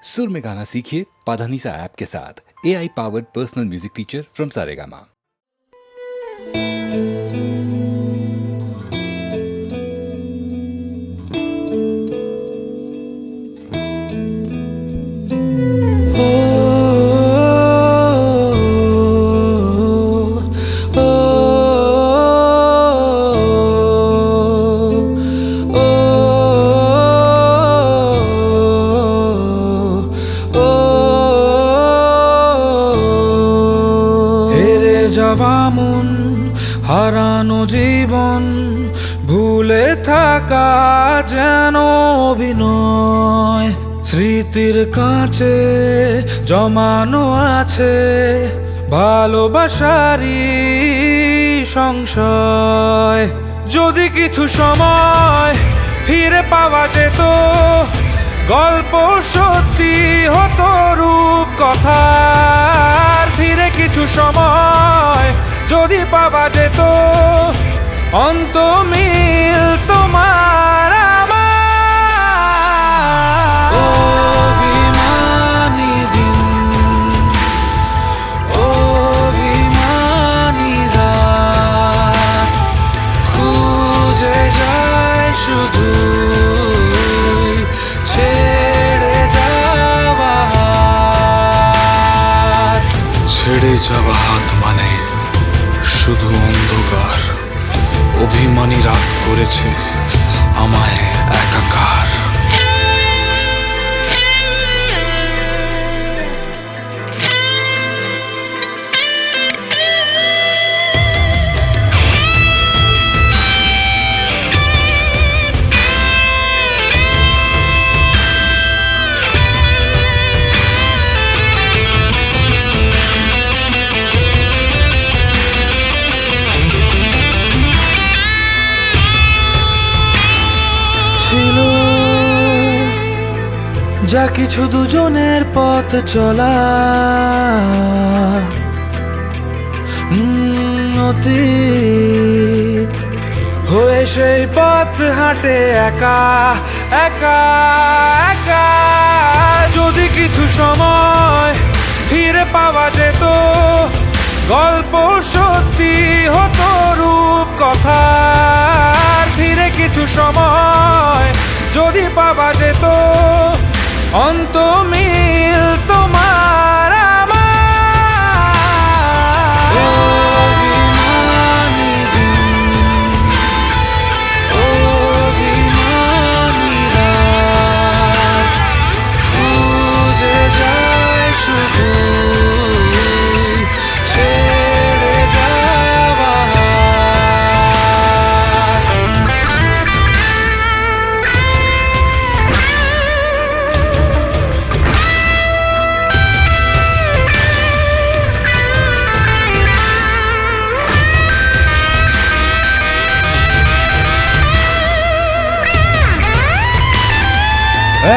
सुर में गाना सीखिए पाधानीसा ऐप के साथ। AI powered personal music teacher from Saregama. যাওয়ামন হারানো জীবন ভুলে থাকা যেন অভিনয় স্মৃতির কাছে জমানো আছে ভালোবাসারই সংশয় যদি কিছু সময় ফিরে পাওয়া যেত গল্প সত্যি হতো রূপ কথার ফিরে কিছু সময় যদি পাওয়া যেত অন্ত মিল তোমার আমার অভিমানী দিন অভিমানী রাত খুঁজে যায় শুধু ছেড়ে যাওয়া হাত মানে শুধু অন্ধকার অভিমানী রাত করেছে আমায় একাকার ছিল যা কিছু দুজনের পথ চলা অতীত হয়ে সেই পথ হাঁটে একা একা একা যদি কিছু সময় ফিরে পাওয়া যেত গল্প সত্যি হতো রূপ কথা ফিরে কিছু সময় যদি পাওয়া যেত অন্ত মিল তোমার আমার অভিমানী দিন অভিমানী রাত খুঁজে যায় শুধু ছেড়ে যাওয়া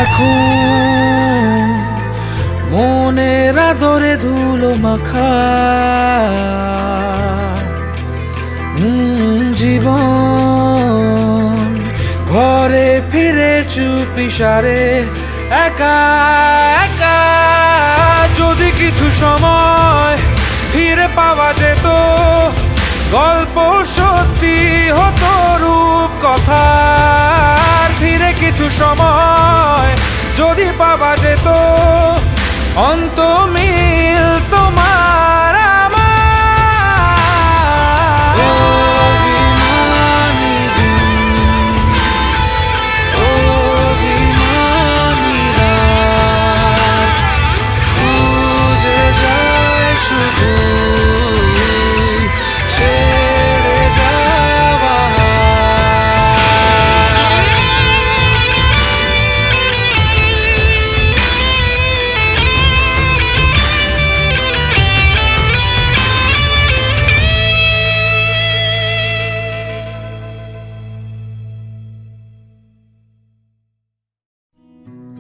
এখন মনের আদরে ধুলো মাখা জীবন ঘরে ফিরে চুপি সারে একা একা যদি কিছু সময় ফিরে পাওয়া যেত গল্প সত্যি হতো রূপ কথা ফিরে কিছু সময় যদি পাওয়া যেত অন্ত মিল তোমার আমার অভিমানী দিন অভিমানী রাত খুঁজে যায় শুধু ছেড়ে যাওয়া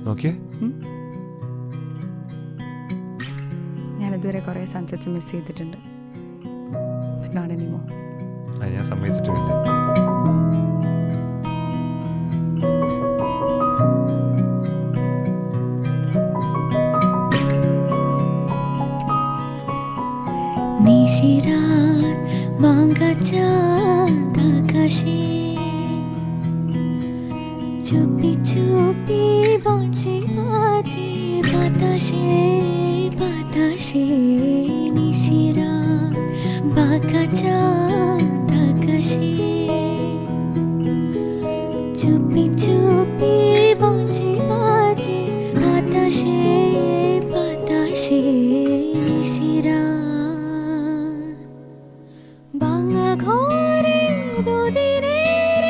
നോക്കിയേ ഞാനിതുവരെ കുറേ സൺസെറ്റ്സ് മിസ് ചെയ്തിട്ടുണ്ട്. But not anymore. അത് ഞാൻ സമ്മതിച്ചിട്ടില്ല. নিশিরাত ভাঙা চাঁদ আকাশে চুপি চুপি বংশী বাজে বাতাসে বাতাসে নিশিরাত ভাঙা চাঁদ আকাশে চুপি চুপি বংশী বাজে বাতাসে বাতাসে নিশিরাত ভাঙা ঘরে দুদিনের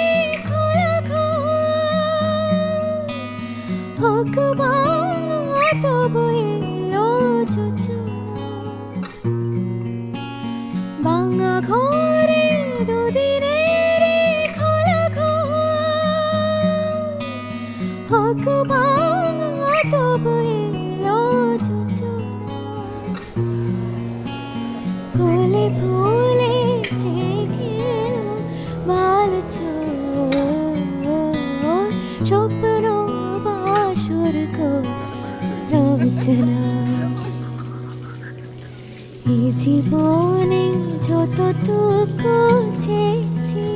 খোলা ঘর হোক ভাঙা তবু এলো যোজনা ভাঙা ঘরে দুদিনের খোলা ঘর হোক ভাঙা তবু এলো যোজনা ফুলে ফুলে জেগেল বালচোর স্বপ্ন বাসর রচনা এই জীবনে যতটুকু চেয়েছি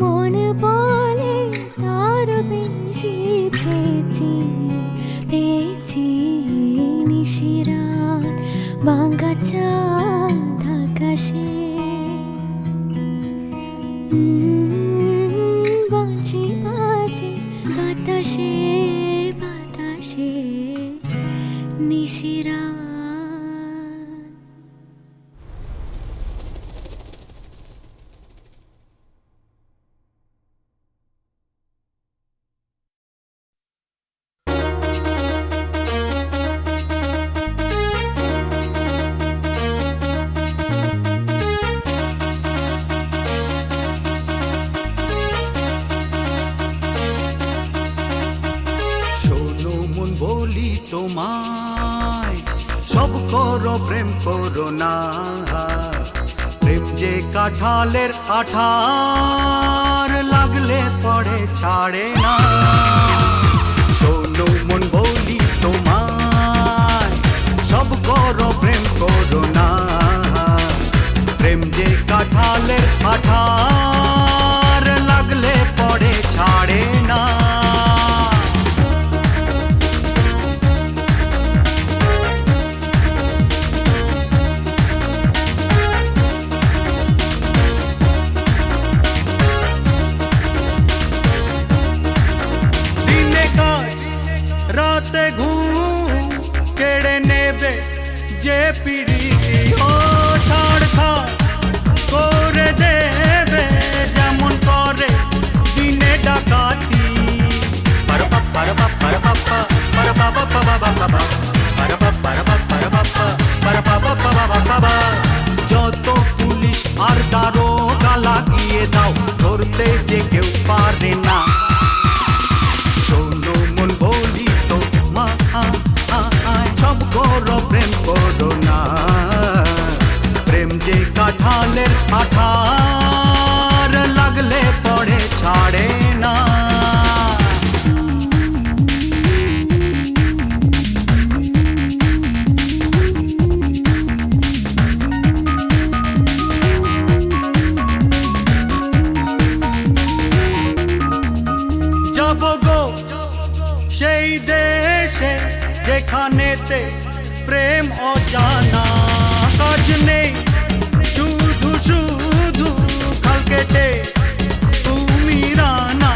মন বলে তার বেশি পেয়েছি পেয়েছি নিশিরাত ভাঙা চাঁদ আকাশে বংশী বাজে বাতাসে বাতাসে নিশিরাত শোনো মন বলি তোমায় সব করো প্রেম করো না প্রেম যে কাঁঠালের আঠার লাগলে পড়ে ছাড়ে না শোনো মন বলি তোমায় সব করো প্রেম করো না প্রেম যে কাঁঠালের আঠার লাগলে পড়ে ছাড়ে না রাতে ঘুম কেড়ে নেবে যে পিড়িতি ও ছাড় খা করে দেবে যেমন করে দিনে ডাকাতি যত পুলিশ আর দারোগা লাগিয়ে দাও ধরতে যে কেউ পারে না শোনো মন বলি তো মা সব করো প্রেম করো না প্রেম যে কাঁঠালের আঠার লাগলে পড়ে ছাড়ে না যাব গো সেই দেশে যেখানেতে প্রেম অজানা কাজ নেই শুধু শুধু খাল কেটে তুমি রানা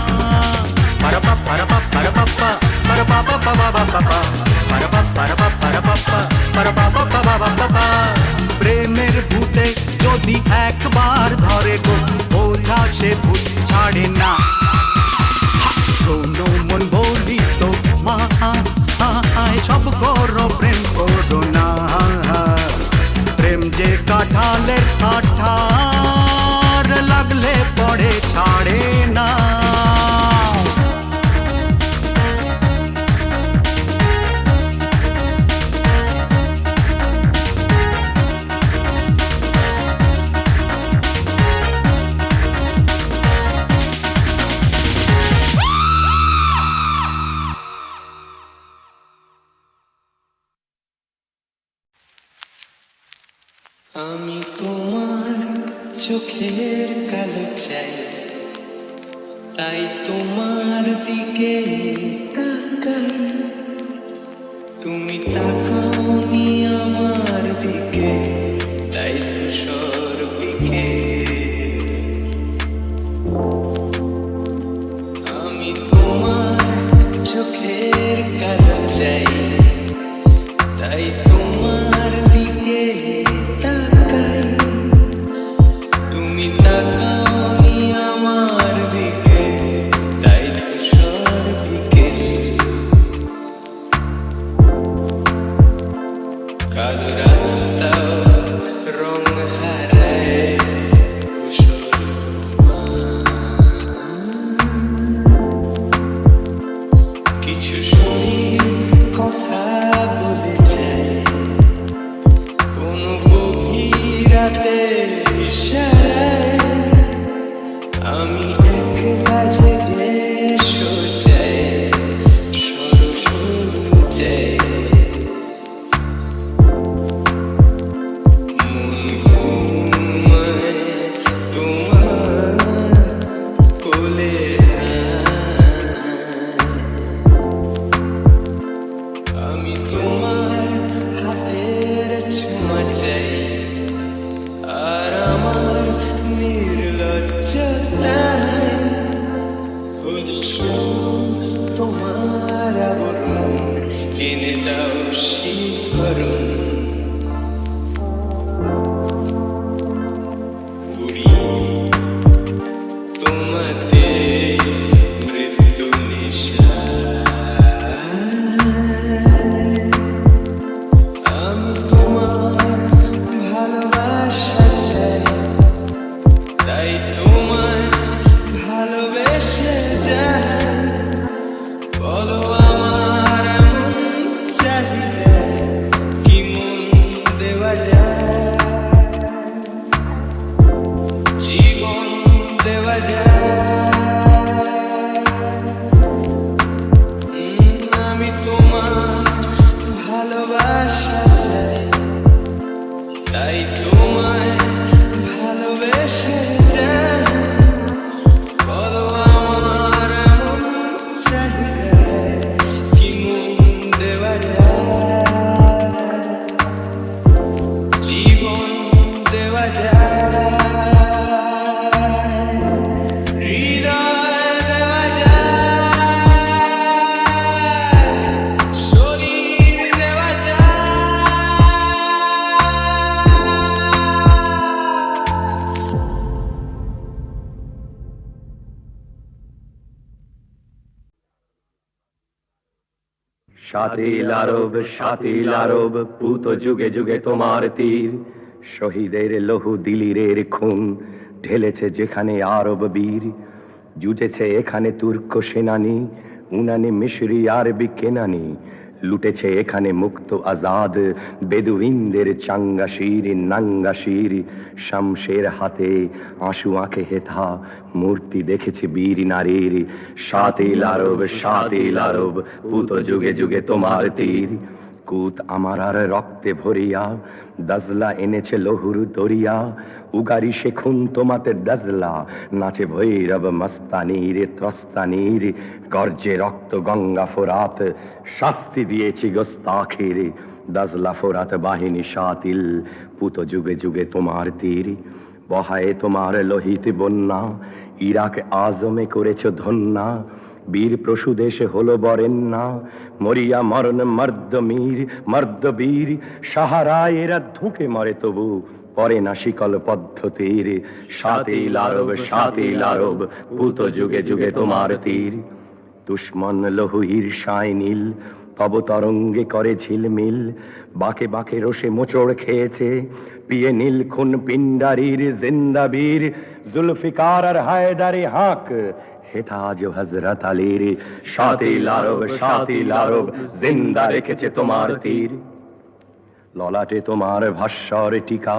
প্রেমের ভূতে যদি একবার ধরে গো বোঝা সে ভূত ছাড়ে না শোনো মন বলি তো মা সব করো প্রেম করো না প্রেম যে কাঁঠালের আঠার লাগলে পড়ে ছাড়ে না আমি তোমার চোখের কালো চাই, তাই তোমার দিকে তাকাই। তুমি তাকাওনি আমার দিকে, তাই ধূসর দিকে। আমি তোমার চোখের কালো চাই, তাই তোমার দিকে তাকাই। তুমি তাকাওনি আমার দিকে, তাই ধূসর দিকে। কালো রাস্তাও রং হারায় ধূসর। কিছু শরীর কথা বলে যায়, কোনো গভীর রাতে ইশারায়। আমি একলা জেগে সোজায় সরসজায়। মন ঘুমায় তোমার কোলে আমি তোমার হাতের ছোঁয়া চাই, আর আমার নির্লজ্জতায় খোঁজো শুধু তোমার আবরণ, কিনে দাও শিহরণ। উড়ি তোমাতে মৃত্যু নিশায়। আমি তোমার ভালোবাসা চাই, তাই তোমার ভালোবেসে যাই। বলো আমার এমন চাহিদা কি মন দেওয়া যায়, জীবন দেওয়া যায়। আমি তোমার ভালোবাসা চাই, তাই তোমায় ভালোবেসে যাই। বলো আমার এমন চাহিদা কি মন দেওয়া যায়, জীবন দেওয়া যায়, হৃদয় দেওয়া যায়, শরীর দেওয়া যায়। শাতিল আরব পুত যুগে যুগে তোমার তীর। শহীদের লহু দিলিরের খুন ঢেলেছে যেখানে আরব বীর। জুটেছে এখানে তুর্ক সেনানি, উনানি মিশরি আরবি কেনানি। লুটেছে এখানে মুক্ত আজাদ বেদুইনদের চাঙ্গা শির নাঙ্গা শির। শামশের হাতে আঁশু আঁকে হেথা মূর্তি দেখেছে বীর নারীর। শাতিল আরব পুত যুগে যুগে তোমার তীর। কুত আমার আর রক্তে ভরিয়া দাজলা এনেছে লহুর দরিয়া। উগারি শেখুন তোমাতে দাজলা, নাচে ভৈরব মস্তানির ত্রস্তানির। গর্জে রক্ত গঙ্গা ফোরাত, শাস্তি দিয়েছি গোস্তাখির। দাজলা ফোরাত বাহিনী শাতিল, পুত যুগে যুগে তোমার তীর। বহায়ে তোমার লোহিত বন্যা, ইরাক আজমে করেছ ধন্যা। বীর প্রসূদেশ হলো বরেণ্যা, মরিয়া মরণ মর্দ বীর। সাহারায় এরা ধুঁকে মরে তবু পরে না শিকল পদ্ধতির। শাতিল আরব পুত যুগে যুগে তোমার তীর। দুশ্মন লহু ঈর্ষায় নীল, তব তরঙ্গে করে ঝিলমিল। বাঁকে বাঁকে রোষে মোচড় খেয়েছে, পিয়ে নীল খুন পিন্ডারির জিন্দাবীর। জুলফিকার আর হায়দারি হাক, হেথা আজ হযরত আলীর। শাতিল আরব জিন্দা রেখেছে তোমার তীর। ললাটে তোমার ভাস্বর টিকা,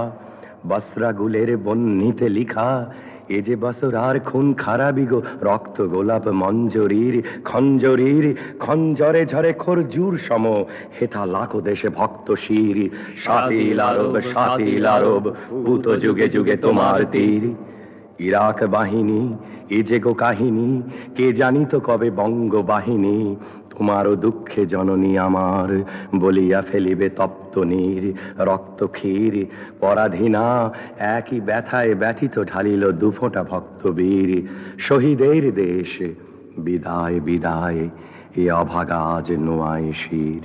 বসরা গুলের বন্নিতে লিখা। এ যে বছর আর খুন খারাপি গো রক্ত গোলাপ মঞ্জরির খঞ্জরির খঞ্জরে ঝরে খরজুর সম হেথা লাখো দেশে ভক্ত শির সাতিল আরব ভূত যুগে যুগে তোমার তীর ইরাক বাহিনী এ যে গো কাহিনী কে জানিত কবে বঙ্গ বাহিনী তোমারও দুঃখে জননী আমার বলিয়া ফেলিবে তপ্ত নীর রক্ত ক্ষীর পরাধীনা একই ব্যথায় ব্যথিত ঢালিল দুফোঁটা ভক্তবীর শহীদের দেশ বিদায় বিদায় এ অভাগা আজ নোয়ায় শির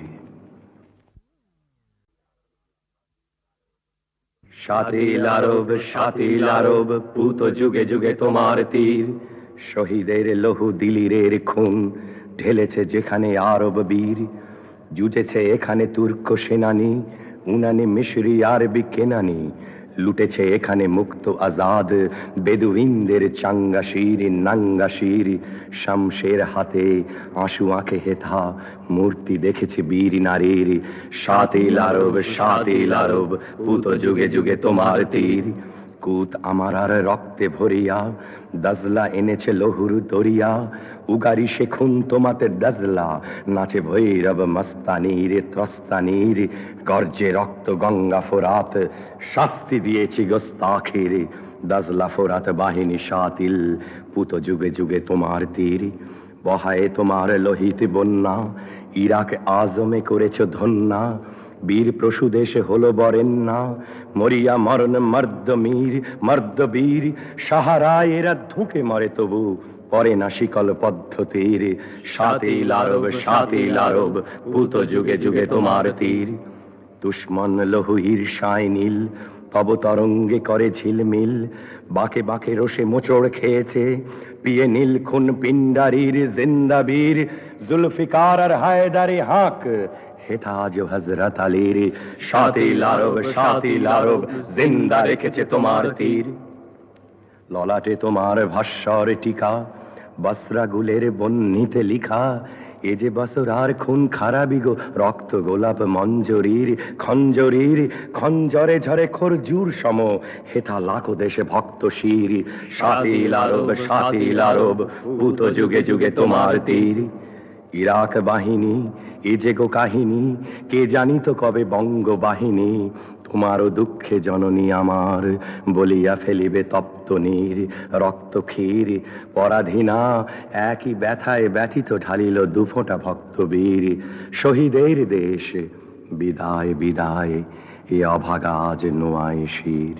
সাতিল আরব পুত যুগে যুগে তোমার তীর শহীদের লহু দিলিরের খুন ঢেলেছে যেখানে আরব বীর জুটেছে এখানে তুর্ক সেনানি উনানি মিশরি আরবি কেনানি লুটেছে এখানে মুক্ত আজাদ বেদুইনদের চাঙ্গাশির নাঙ্গাশির শামশের হাতে আঁশু আঁকে হেথা মূর্তি দেখেছে বীর নারীর সাতিল আরব পুত যুগে যুগে তোমার তীর কুত আমার আর রক্তে ভরিয়া দাজলা এনেছে লহুর দরিয়া উগারি শেখুন তোমাতে দাজলা নাচে ভৈরব মস্তানির ত্রস্তানির গর্জে রক্ত গঙ্গা ফোরাত শাস্তি দিয়েছি গোস্তাখির দাজলা ফোরাত বাহিনী সাতিল পুত যুগে যুগে তোমার তীর বহায়ে তোমার লোহিত বন্যা ইরাক আজমে করেছ ধন্যা বীর প্রসূ দেশে হলো বরেন্না মরিয়া মরণ মর্দ বীর সাহারায় এরা ধুকে মরে তবু পরে না শিকল পদ্ধতির সাতিল আরব পুত যুগে যুগে তোমার তীর দুশ্মন লহু ঈর্ষায় নীল তব তরঙ্গে করে ঝিলমিল বাঁকে বাঁকে রোষে মোচড় খেয়েছে পিয়ে নীল খুন পিন্ডারির জিন্দাবীর জুলফিকার আর হায়দারি হাক হেথা আজ হযরত আলীর সাতিল আরব জিন্দা রেখেছে তোমার তীর ললাটে তোমার ভাস্বর টিকা বসরা গুলের বন্নিতে লিখা এ যে বছর আর খুন খারাপি গো রক্ত গোলাপ মঞ্জরির খঞ্জরে ঝরে খরজুর সম হেথা লাখো দেশে ভক্ত শির সাতিল আরব ভূত যুগে যুগে তোমার তীর ইরাক বাহিনী এ যে গো কাহিনী কে জানিত কবে বঙ্গ বাহিনী তোমারও দুঃখে জননী আমার বলিয়া ফেলিবে তপ্ত নীর রক্ত ক্ষীর পরাধীনা একই ব্যথায় ব্যথিত ঢালিল দুফোঁটা ভক্তবীর শহীদের দেশ বিদায় বিদায় এ অভাগা আজ নোয়ায় শির